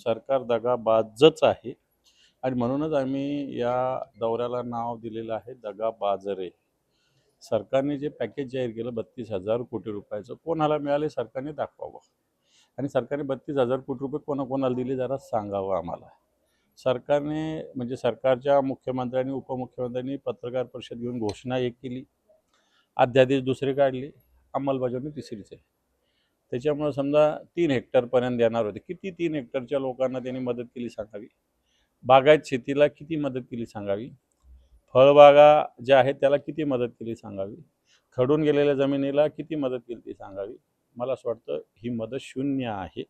सरकार दगाबाजच आहे आणि म्हणूनच आम्ही या दौऱ्याला नाव दिलेलं आहे दगाबाजरे. सरकारने जे पॅकेज जाहीर केलं 32,000 कोटी रुपयाचं, कोणाला मिळाले सरकारने दाखवावं आणि सरकारने 32,000 कोटी रुपये कोणाकोणाला दिले जरा सांगावं आम्हाला. सरकारने म्हणजे सरकारच्या मुख्यमंत्र्यांनी उपमुख्यमंत्र्यांनी पत्रकार परिषद घेऊन घोषणा एक केली, अध्यादेश दुसरे काढले, अंमलबजावणी तिसरीच आहे. त्याच्यामुळे समजा 3 हेक्टरपर्यंत देणार होते. किती 3 हेक्टरच्या लोकांना त्यांनी मदत केली सांगावी? बागायत शेतीला किती मदत केली सांगावी? फळबागा ज्या आहेत त्याला किती मदत केली सांगावी? खडून गेलेल्या जमिनीला किती मदत केली ती सांगावी? मला असं वाटतं ही मदत शून्य आहे.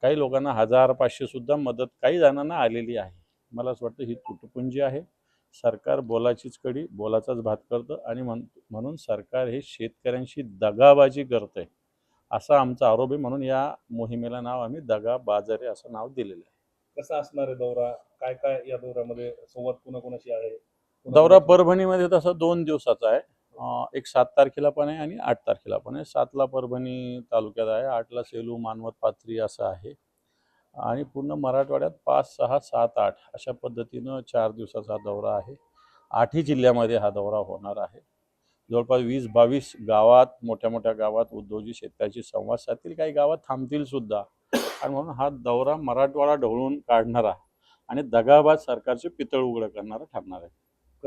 काही लोकांना 1000-500 सुद्धा मदत काही जणांना आलेली आहे. मला असं वाटतं ही तुटपुंजी आहे. सरकार बोलाचीच कडी बोलाचाच भात करतं आणि म्हणून सरकार हे शेतकऱ्यांशी दगाबाजी करतंय असा आमचा आरोप आहे. म्हणून या मोहिमेला नाव आम्ही दगाबाजरे असं नाव दिलेलं आहे. कसा असणार आहे दौरा? काय काय या दौऱ्यामध्ये संवाद कोणाकोणाशी आहे? दौरा परभणीमध्ये तसा 2 दिवसाचा आहे. एक 7 तारखेला पण आहे आणि 8 तारखेला पण आहे. 7ला परभणी तालुक्यात आहे, 8ला सेलू, मानवत, पाथरी असं आहे आणि पूर्ण मराठवाड्यात 5, 6, 7, 8 अशा पद्धतीनं 4 दिवसाचा दौरा आहे. 8ही जिल्ह्यामध्ये हा दौरा होणार आहे. जवळपास 20-22 गावात, मोठ्या मोठ्या गावात उद्योगी शेतकऱ्याशी संवाद साधतील, काही गावात थांबतील सुद्धा आणि म्हणून हा दौरा मराठवाडा ढवळून काढणारा आणि दगाबाज सरकारचे पितळ उघडं करणारा ठरणार आहे.